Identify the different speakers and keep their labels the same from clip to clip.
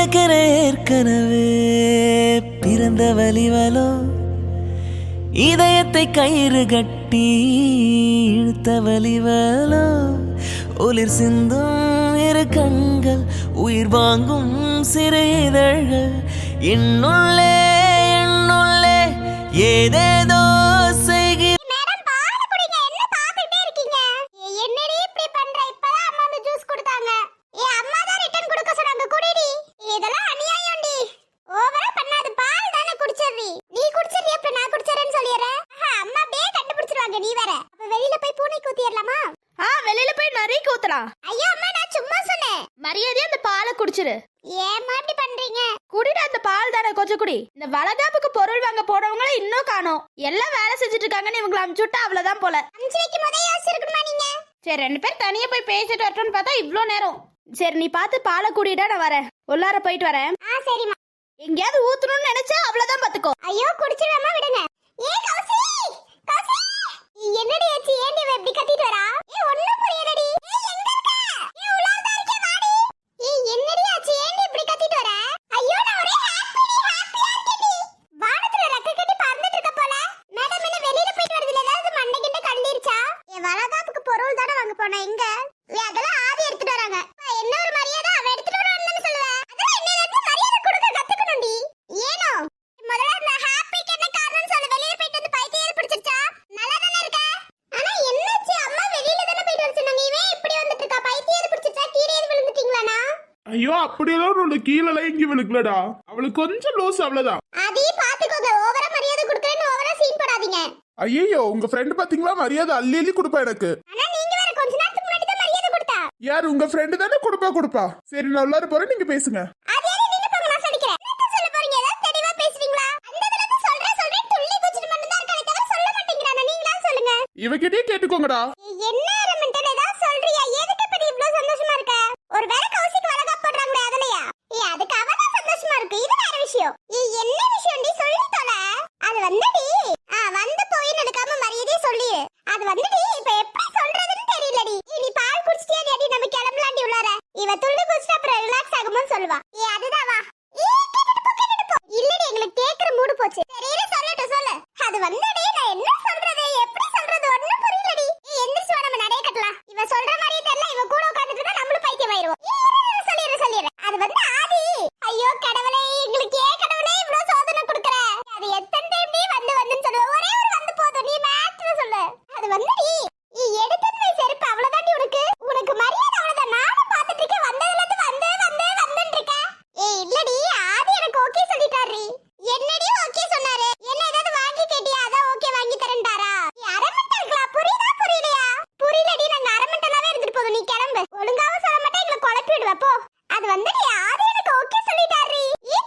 Speaker 1: எனக்கென ஏற்கனவே பிறந்த வலிவலோ இதயத்தை கயிறு கட்டி இழுத்த வலிவலோ ஒளிர் சிந்தும் இரு கண்கள் உயிர் வாங்கும் சிறு இதழ்கள் என்னுள்ளே என்னுள்ளே ஏதேதோ செய்கிற
Speaker 2: வெளியில போய் நிறைய கூத்தலாம். ஐயோ அம்மா நான் சும்மா சொன்னேன். மரியாதையா அந்த பாலை குடிச்சிரு. ஏமா இப்படி பண்றீங்க? குடிடா அந்த பால் தானே கொஞ்சம் குடி. இந்த வளகாப்புக்கு பொருள் வாங்க போறவங்கள இன்னும் காணோம். எல்லாம் வேலை செஞ்சுட்டு இருக்காங்கன்னு இவங்களை அனுப்பிச்சு விட்டா அவ்வளவுதான் போல. அனுப்பிச்சு வைக்கும் போதே யோசிச்சிருக்கணுமா நீங்க? சரி ரெண்டு பேர் தனியா போய் பேசிட்டு வரட்டும்னு பார்த்தா இவ்ளோ நேரம். சரி நீ பார்த்து பாலை குடிடா, நான் வரேன். உள்ளார போயிட்டு வரேன். சரிம்மா. எங்கேயாவது ஊத்தணும்னு நினைச்சா அவ்வளவுதான் பாத்துக்கோ. ஐயோ குடிச்சிடாம விடுங்க. ஏ கௌசி கௌசி என்னடி ஆச்சு? ஏன்டி இப்படி கத்திட்டு வரா? ஏ ஒண்ணும் புரியலடி. ஏ எங்க இருக்க? ஏ உள்ளார தான் இருக்கே வாடி. ஏ என்னடி ஆச்சு? ஏன்டி இப்படி கத்திட்டு வர? ஐயோ நான் ஒரே ஹாப்பியா இருக்கேடி. வானத்துல ரெக்க கட்டி பறந்துட்டு இருக்க போல. மேடம் என்ன வெளியில போயிட்டு வரதுல ஏதாவது மண்டை கிட்ட கண்டிருச்சா? ஏ வளகாப்புக்கு பொருள் தான வாங்க போனா எங்க? ஏ அதெல்லாம் ஆதி எடுத்துட்டு வராங்க. என்ன ஒரு மரியாதை அவ எடுத்துட்டு வரணும்னு சொல்லுவ. அதெல்லாம் இன்னையில இருந்து மரியாதை கொடுக்க கத்துக்கணும்டி. ஏனோ முதல்ல அந்த ஹாப்பிக்கு என்ன காரணம்னு சொல்லு. வெளியில போயிட்டு வந்து பைத்தியம் பிடிச்சிருச்சா? நல்லா தானே இருக்க? ஆனா என்னாச்சு? அம்மா வெளியில தானே போயிட்டு வர சொன்னாங்க. இவன் இப்படி வந்துட்டு இருக்கா? பைத்தியம் பிடிச்சிருச்சா? கீழே விழுந்துட்டீங்களானா?
Speaker 3: ஐயோ அப்படியெல்லாம் ஒண்ணு கீழெல்லாம் எங்கி விழுக்கலடா. அவளுக்கு கொஞ்சம் லோஸ் அவ்வளவுதான்.
Speaker 2: அதே பாத்துக்கோங்க. ஓவரா மரியாதை கொடுக்கறேன்னு ஓவரா சீன் போடாதீங்க.
Speaker 3: ஐயோ உங்க ஃப்ரெண்ட் பாத்தீங்களா? மரியாதை அள்ளி அள்ளி கொடுப்பா எனக்கு.
Speaker 2: ஆனா நீங்க வேற கொஞ்ச நேரத்துக்கு முன்னாடி தான் மரியாதை கொடுத்தா.
Speaker 3: யார் உங்க ஃப்ரெண்ட் தானே கொடுப்பா. சரி நான் உள்ளார போறேன், நீங்க பேசுங்க.
Speaker 2: அதே நின்னு போங்க, நான் சொல்லிக்கிறேன். என்ன சொல்ல போறீங்க? ஏதாவது தெளிவா பேசுவீங்களா? அந்த இடத்துல சொல்றேன் துள்ளி குச்சிட்டு மட்டும் தான் இருக்கானே தவிர சொல்ல மாட்டேங்கறானே. நீங்களா சொல்லுங்க.
Speaker 3: இவகிட்டே கேட்டுக்கோங்கடா.
Speaker 2: என்ன ரமண்டல ஏதாவது சொல்றியா? எதுக்கு இப்ப நீ இவ்ளோ சந்தோஷமா இருக்க? ஒரு வேற கௌசிக்கு வளகாப்பு போடுறாங்களே அதுலயா? அதுக்கு அவதான் சந்தோஷமா இருக்கு. இது வேற விஷயம். என்ன விஷயம் நீ சொல்லி தொல. அது வந்துடி வந்து போய் நடக்காம மரியாதையா சொல்லிடு. அது வந்துடி இப்ப எப்படி சொல்றதுன்னு தெரியலடி. நீ பால் குடிச்சிட்டியா? நீ நம்ம கிளம்பலாண்டி உள்ளார. இவ துள்ளி குடிச்சிட்டு அப்புறம் ரிலாக்ஸ் ஆகும்னு சொல்லுவா. அதுதான் வா. இல்லடி எங்களுக்கு கேக்குற மூடு போச்சு. சரி சொல்லட்டும் சொல்லு. அது வந்துடி நான் என்ன சொல்றது எப்படி சொல்றது ஒண்ணும் புரியலடி. எந்திரிச்சு வா நம்ம நடைய கட்டலாம். இவ சொல்ற மாதிரியே தெரியல. இவ கூட உட்கார்ந்துட்டு இருந்தா நம்மளும் பைத்தியம் ஆயிடுவோம். சொல்லிடுறேன். அது வந்து ஆதி. ஐயோ கடவுளே, எங்களுக்கு ஏன் கடவுளே இவ்ளோ சோதனை கொடுக்கற? அது எத்தனை டைம் நீ வந்துன்னு சொல்லுவ. ஒரே ஒரு வந்து போதும். நீ மேட்ச்ல சொல்லு. அது வந்துடி நீ எடுத்துட்டு போய் செருப்பு அவ்வளவுதாண்டி உனக்கு மரியாதை அவ்வளவுதான். நானும் பாத்துட்டு இருக்கேன். வந்ததுல இருந்து வந்துன்னு இருக்க. இல்லடி ஆதி எனக்கு ஓகே சொல்லிட்டாரு. என்னடி ஓகே சொன்னாரு? என்ன ஏதாவது வாங்கி கேட்டியா? அதான் ஓகே வாங்கி தரேன்டாரா? நீ அரமண்டா இருக்கலாம். புரியுதா புரியலையா? புரியலடி. நாங்க அரமண்டலாவே இருந்துட்டு போதும். நீ கிளம்பு. ஒழுங்காவும் சொல்ல மாட்டே, எங்களை குழப்பி விடுவ போ. அது வந்துடி ஆதி எனக்கு ஓகே சொல்லிட்டாரு.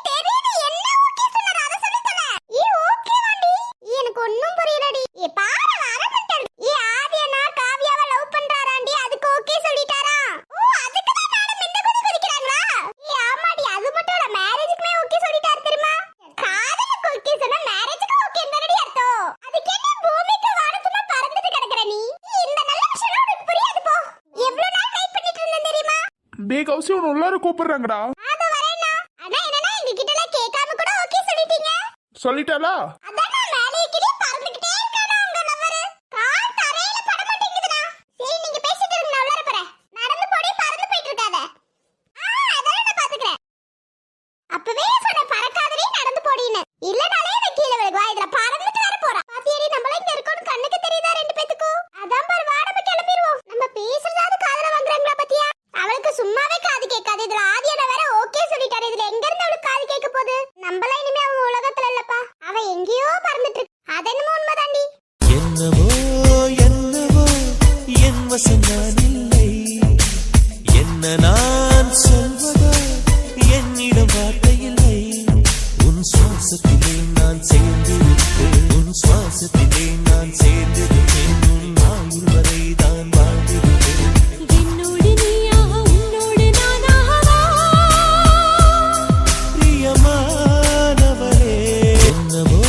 Speaker 2: தெரியுது என்ன ஓகே சொன்னாரு அத சொல்லி தர. ஓகே வாண்டி. எனக்கு ஒண்ணும் புரியலடி. பாரு அரமண்டல். ஆதி அண்ணா காவியாவை லவ் பண்றாராண்டி. அதுக்கு ஓகே சொல்லிட்டாரா? அதுக்கு தான் மேடம் இந்த குதி குதிக்கறாங்களா? ஆமாடி. அது மட்டும் இல்ல மேரேஜ்க்குமே ஓகே சொல்லிட்டாரு தெரியுமா? காதலுக்கு ஓகே சொன்னா மேரேஜ்க்கு ஓகே என்னடி அர்த்தம்? அதுக்கு என்ன பூமிக்கு வானத்துமா பறந்துட்டு கிடக்குற நீ? இந்த நல்ல விஷயம் உனக்கு புரியாது போ. எவ்வளவு நாள் வெயிட் பண்ணிட்டு இருந்தேன் தெரியுமா?
Speaker 3: டேய் கௌசி உன்னை உள்ளார கூப்பிடுறாங்கடா.
Speaker 2: அது வரேனா? அண்ணா என்னன்னா எங்க கிட்ட எல்லாம் கேட்காம கூட ஓகே சொல்லிட்டீங்க.
Speaker 3: சொல்லிட்டாளா?
Speaker 2: அதான் மேலே கிளி பறந்துட்டே இருக்கானா உங்க லவர். கால் தரையில பட மாட்டேங்குதுடா. சரி நீங்க பேசிட்டு இருங்க, நான் உள்ளார போறேன். நடந்து போடி, பறந்து போயிட்டு இருக்காத. அதெல்லாம் நான் பாத்துக்கறேன். அப்பவே சொன்ன பறக்காதவே நடந்து போடின்னு. இல்லனாலே நான் கீழ விழுகுவா. இதுல பறந்துட்டு வர போறா. பாத்தியடி நம்மள இங்க இருக்கோன்னு கண்ணுக்கு தெரியுதா ரெண்டு பேத்துக்கு? அதான் பாரு வா நம்ம கிளம்பிடுவோம். நம்ம பேசுறதாவது காதுல வாங்குறாங்களா பாத்தியா? அவளுக்கு சும்மாவே காது கேட்காது. இதுல ஆதியான வேற ஓகே சொல்லிட்டாரு. இதுல எங்க இருந்து அவளுக்கு காது கேட்க போகுது? நம்மள இனிமே அவ உலகத்துல இல்லப்பா. அவ எங்கேயோ பறந்துட்டு இருக்கு. அது என்னமோ உண்மைதாண்டி.
Speaker 1: என்னவோ என்னவோ என் வசம் நான் இல்லை. என்ன நான் சொல்வதோ என்னிடம் வார்த்தை இல்லை. உன் சுவாசத்திலே நான் சேர்ந்திருப்பேன். உன் சுவாசத்திலே நான் சேர்ந்திருப்பேன். உன் ஆயுள் வரை தான் வாழ்ந்திருப்பேன்.
Speaker 4: என்னோடு நீயாக உன்னோடு நானாகவா?
Speaker 1: பிரியமானவளே என்னவோ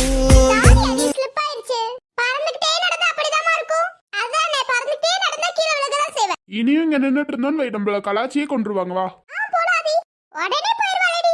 Speaker 2: நீ ஸ்லிப் ஆயிருச்சு. பறந்துட்டே நடந்தா அப்படிதான் இருக்கும். அதானே பறந்துட்டே நடந்தா கீழ விழுகதான் செய்வேன்.
Speaker 3: இனியும் இங்க நின்னுட்டு இருந்தோம் நம்மள கலாச்சியே கொண்டுருவாங்க. வா
Speaker 2: போடாதி. உடனே போயிருவாளேடி.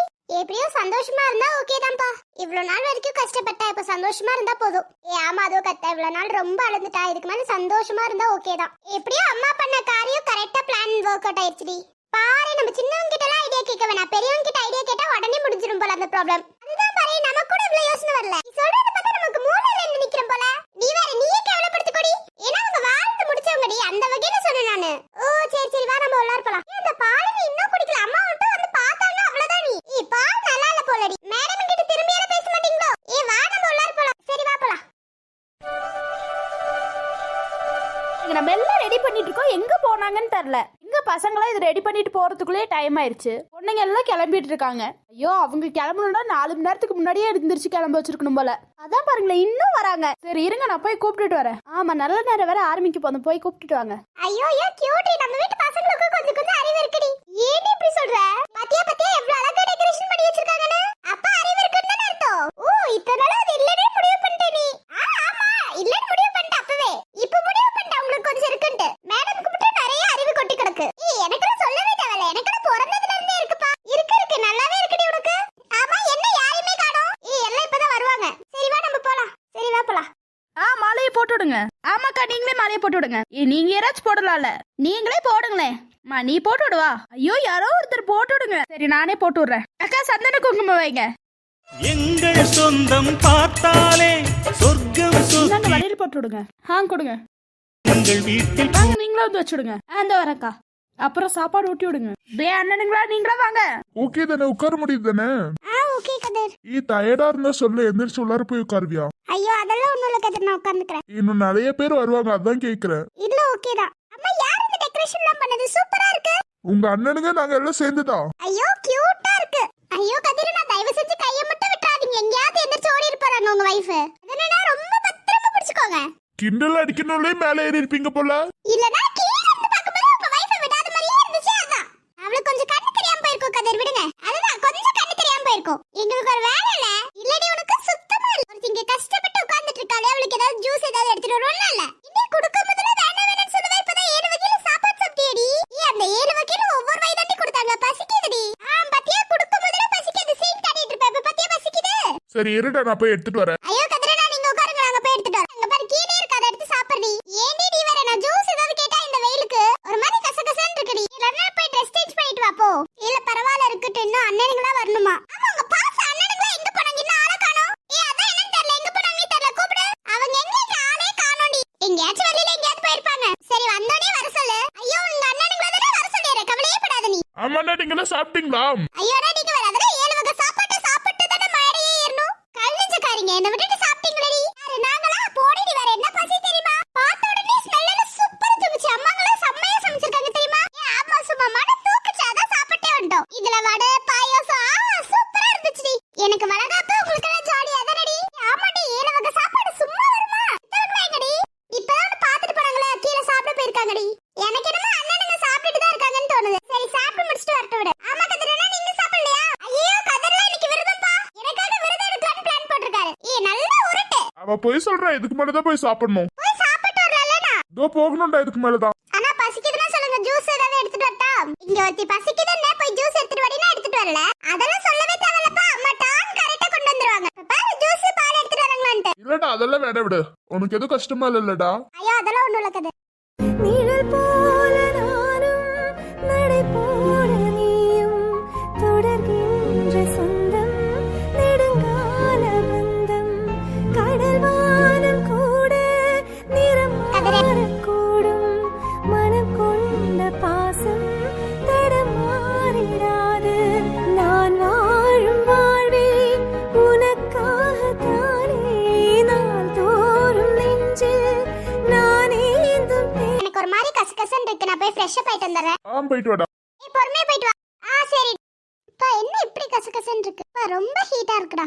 Speaker 2: சந்தோஷமா இருந்தா ஓகே தான்ப்பா. இவ்வளவு நாள் வரைக்கும் கஷ்டப்பட்டா, இப்ப சந்தோஷமா இருந்தா போதும். ஆமா அதோ கத்த இவ்வளவு நாள் ரொம்ப அழுந்துட்டா, இதுக்கு மேல சந்தோஷமா இருந்தா ஓகே தான். எப்படியோ அம்மா பண்ண காரியம் கரெக்டா பிளான் ஒர்க் அவுட் ஆயிடுச்சுடி. பாரு நம்ம சின்னவங்க கிட்ட எல்லாம் ஐடியா கேட்க வேணாம், பெரியவங்க கிட்ட ஐடியா கேட்டா உடனே முடிஞ்சிரும் போல அந்த ப்ராப்ளம். அதுதான் பாரு நமக்கு கூட இவ்வளவு யோசனை வரல. நீ சொல்றது பார்த்தா நமக்கு மூளையில இருந்து நிக்கிறோம் போல. நீ வேற நீயே கேவலப்படுத்திக்கோடி. ஏன்னா அவங்க வாழ்ந்து முடிச்சவங்கடி, அந்த வகையில சொன்னேன் நானு. ஓ சரி சரி வா நம்ம உள்ளார போலாம். இந்த பால் நீ இன்னும் குடிக்கல, அம்மா மட்டும் வந்து பார்த்தாங்க அவ்வளவுதான். நீ பால் நல்லா இல்ல போலடி. மேடம் கிட்ட திரும்பி எல்லாம் பேச மாட்டீங்களோ? வா நம்ம உள்ளார போலாம். சரி வா போலாம்.
Speaker 5: நம்ம எல்லாம் ரெடி பண்ணிட்டு இருக்கோம், எங்க போனாங்கன்னு தெரியல. எங்க பசங்களாம் இது ரெடி பண்ணிட்டு போறதுக்குள்ளே டைம் ஆயிருச்சு. பொண்ணுங்க எல்லாம் கிளம்பிட்டு இருக்காங்க. ஐயோ அவங்க கிளம்பணும்னா 4 மணி நேரத்துக்கு முன்னாடியே எழுந்திரிச்சு கிளம்ப வச்சிருக்கணும் போல. அதான் பாருங்களேன் இன்னும் வராங்க. சரி இருங்க நான் போய் கூப்பிட்டுட்டு வரேன். ஆமா நல்ல நேரம் வேற ஆரம்பிக்க போதும், போய் கூப்பிட்டுட்டு வாங்க.
Speaker 2: ஐயோ ஐயோ கியூட்டி, நம்ம வீட்டு பசங்களுக்கு கொஞ்சம் கொஞ்சம் அறிவு இருக்குடி. ஏன் இப்படி சொல்ற? பாத்தியா பாத்தியா எவ்வளவு அழகா டெக்கரேஷன் பண்ணி வச்சிருக்காங்கன்னு. அப்ப அறிவு இருக்குன்னு தான அர்த்தம். ஓ இத்தனை நாள் அது இல்லனே முடிவு பண்ணிட்டே நீ. ஆமா இல்லன்னு முடிவு பண்ணிட்ட அப்பவே. இப்ப முடிவு பண்ணிட்ட உங்களுக்கு கொஞ்சம் இருக்குன்னு. மேடம்க்கு மட்டும் நிறைய அறிவு கொட்டி கிடக்கு. எனக்கெல்லாம் சொல்லவே தேவையில்ல, எனக்கெல்லாம் பிறந்ததுல இருந்தே இருக்குப்பா. இருக்கு நல்லாவே இருக்குடி உனக்கு. ஆமா என்ன யாரையுமே காணோம். எல்லாம் இப்பதான் வருவாங்க. சரி வா நம்ம போலாம். சரி வா போலாம்.
Speaker 5: மாலையை போட்டு விடுங்க. ஆமாக்கா நீங்களே மாலையை போட்டு விடுங்க. நீங்க யாராச்சும் போடலாம்ல, நீங்களே போடுங்களேன். நீ போட்டு விடுவா. ஐயோ யாரோ ஒருத்தர் போட்டு விடுங்க. சரி நானே போட்டு விடுறேன். அக்கா சந்தன குங்குமம் வைங்க.
Speaker 1: எங்கள் சொந்தம் பார்த்தாலே சொர்க்கம்
Speaker 5: நாங்க வளையல் போட்டு விடுங்க. கொடுங்க.
Speaker 1: எங்கள் வீட்டில்
Speaker 5: வாங்க நீங்களும் வந்து வச்சுடுங்க. அந்த வரக்கா அப்புறம் சாப்பாடு ஊட்டி விடுங்க. அண்ணனுங்களா நீங்களா வாங்க.
Speaker 3: ஓகே தானே, உட்கார முடியுது தானே?
Speaker 2: ஓகே கதிர்.
Speaker 3: டயர்டா இருந்தா சொல்லு, எந்திரிச்சு உள்ளார போய் உட்காருவியா?
Speaker 2: ஐயோ அதெல்லாம் ஒண்ணும் இல்ல கதிர், நான் உட்கார்ந்துக்கிறேன்.
Speaker 3: இன்னும் நிறைய பேர் வருவாங்க, அதான் கேக்குறேன்.
Speaker 2: இல்ல ஓகே தான். அம்மா யார் இந்த டெக்கரேஷன் எல்லாம் பண்ணது? சூப்பரா இருக்கு.
Speaker 3: உங்க அண்ணனுங்க நாங்க எல்லாம் சேர்ந்துதான்.
Speaker 2: ஐயோ கியூட்டா இருக்கு. ஐயோ கதிர் நான் தயவு செஞ்சு கைய மட்டும் விட்டுறாதீங்க, எங்கயாவது எந்திரச்சு ஓடி இருப்பாங்க உங்க வைஃப். அதனால ரொம்ப பத்திரமா பிடிச்சுக்கோங்க.
Speaker 3: கிண்டல் அடிக்கணும்லே மேல ஏறி இருப்பீங்க போல.
Speaker 2: இல்லனா கீழ இருந்து பாக்கும்போது உங்க வைஃப் விடாத மாதிரியே இருந்துச்சு. அதான் அவளுக்கு கொஞ்சம் கண்ணு தெரியாம போயிருக்கும் கதிர், விடுங்க. அதுதான் கொஞ்சம் கண்ணு தெரியாம போயிருக்கும். எங்களுக்கு ஒரு வேலை இல்ல. இல்லடி உனக்கு சுத்தமா இல்ல. ஒருத்திங்க கஷ்டப்பட்டு உட்கார்ந்துட்டு இருக்காளே, அவளுக்கு ஏதாவது ஜூஸ் ஏதாவது எடுத்துட்டு வரணும்ல இல்ல. இன்னைக்கு கொடுக்கும் முதல்ல வேணாம்னு சொல்லுவே. இப்பதான் 7 வகையில சாப்பாடு சாப்பிட்டியடி. அந்த 7 வகையில ஒவ்வொரு வாய் தாண்டி கொடுத்தாங்க. பசிக்குதுடி. பாத்தியா கொடுக்கும் முதல்ல பசிக்குது. சீன் காட்டிட்டு இருப்ப. இப்ப பாத்தியா பசிக்குது.
Speaker 3: சரி இருடா நான் போய் எடுத்துட்டு வரேன்.
Speaker 2: ஐயோ கதிரனா நீங்க உட்காருங்க, நாங்க போய் எடுத்துட்டு வரோம். அங்க பாரு கீழே இருக்கு, அதை எடுத்து சாப்பிடுடி. ஏண்டி நீ வேற நான் ஜூஸ் ஏதாவது கேட்டா இந்த வெயிலுக்கு ஒரு மாதிரி கசகசன்னு இருக்குடி. இல்லன்னா போய் ட்ரெஸ் சேஞ்ச் பண்ணிட்டு வா போ. இல்ல பரவாயில்ல இருக்கட்டும், இன்னும் அண்ணனுங்களா வரணுமா? ஆமா உங்க பாஸ் அண்ணனுங்களா எங்க போனாங்க? இன்னும் ஆளை காணோம். அதான் என்னன்னு தெரியல, எங்க போனாங்கன்னு தெரியல. கூப்பிடு. அவங்க எங்களுக்கு ஆளே காணோண்டி. எங்கயாச்சும் வெளியில எங்கயாவது போயிருப்பாங்க. சரி வந்தோடனே வர சொல்லு. ஐயோ உங்க அண்ணனுங்களா தானே வர சொல்லிடுறேன், கவலையே படாத நீ.
Speaker 3: ஆமாண்ணா நீங்க சாப்பிட்டீங்களா?
Speaker 2: ஐயோ நீங்க வேற அதெல்லாம் 7 வகை சாப்பாட்டு சாப்பிட்டு தானே மேடையே ஏறணும். கல்லிஞ்சக்காரிங்க என்ன விட்டுட்டு சாப்பிட்டீங்களேடி. நாங்களாம் போடிடி வேற என்ன பசி தெரியுமா? பார்த்த உடனே ஸ்மெல் எல்லாம் சூப்பரா இருந்துச்சு. அம்மாங்களா செம்மையா சமைச்சிருக்காங்க தெரியுமா? ஆமா சும்மா மன தூக்குச்சு, அதான் சாப்பிட்டே வந்தோம். இதுல வடை பாயாசம் சூப்பரா இருந்துச்சுடி. எனக்கு வளகாப்பு உங்களுக்கு எல்லாம் ஜாலியா தானடி? ஆமாடி 7 வகை சாப்பாடு சும்மா வருமா? எங்கடி இப்பதான் பாத்துட்டு போனாங்களே, கீழே சாப்பிட போயிருக்காங்கடி. எனக்கு என்னமோ அண்ணனுங்க சாப்பிட்டுட்டு தான் இருக்காங்கன்னு தோணுது. சரி சாப்பிட்டு முடிச்சிட்டு வரட்டும் விடு. ஆமா கதிரனா நீங்க சாப்பிடலையா? ஐயோ கதிரனா இன்னைக்கு விரதம்ப்பா. எனக்காக விரதம் எடுக்கலாம்னு பிளான் போட்டிருக்காரு. நல்லா உருட்டு.
Speaker 3: அவ போய் சொல்றா, இதுக்கு மேலதான் போய் சாப்பிடணும்.
Speaker 2: போய் சாப்பிட்டு வரலனா?
Speaker 3: இதோ போகணும்டா இதுக்கு மேலதான்.
Speaker 2: ஆனா பசிக்குதுன்னா சொல்லுங்க, ஜூஸ் ஏதாவது எடுத்துட்டு வரட்டா? இங்க ஒருத்தி பசிக்குதுன்னா போய் ஜூஸ் எடுத்துட்டு வரீனா எடுத்துட்டு வரல. அதெல்லாம் சொல்லவே தேவையில்லப்பா, அம்மா டான் கரெக்ட்டா கொண்டு வந்துருவாங்க. பாரு ஜூஸ் பால் எடுத்துட்டு வரங்களான்ட்டு.
Speaker 3: இல்லடா அதெல்லாம் வேணா விடு, உனக்கு எதுவும் கஷ்டமா இல்லடா.
Speaker 2: ஐயோ அதெல்லாம் ஒண்ணும் இல்ல கதிர்.
Speaker 4: நிழல் போல நானும் நடை போல நீயும் தொடர்கின்ற சொந்தம் நெடுங்கால பந்தம் கடல் வானம் கூட நிறம் மாறக்கூடும் மனம் கொண்ட பாசம் தடம் மாறிடாது நான் வாழும் வாழ்வே உனக்காகத்தானே நாள் தோறும் நெஞ்சில் நானே
Speaker 2: எனக்கு ஒரு மாதிரி கசகசன்னு இருக்கு, நான் போய் ஃப்ரெஷ் அப் ஆயிட்டு வந்துறேன்.
Speaker 3: போயிட்டு வாடா.
Speaker 2: பொறுமையா போயிட்டு வா. சரி. என்ன இப்படி கசகசன்னு இருக்கு? ரொம்ப ஹீட்டா இருக்குடா.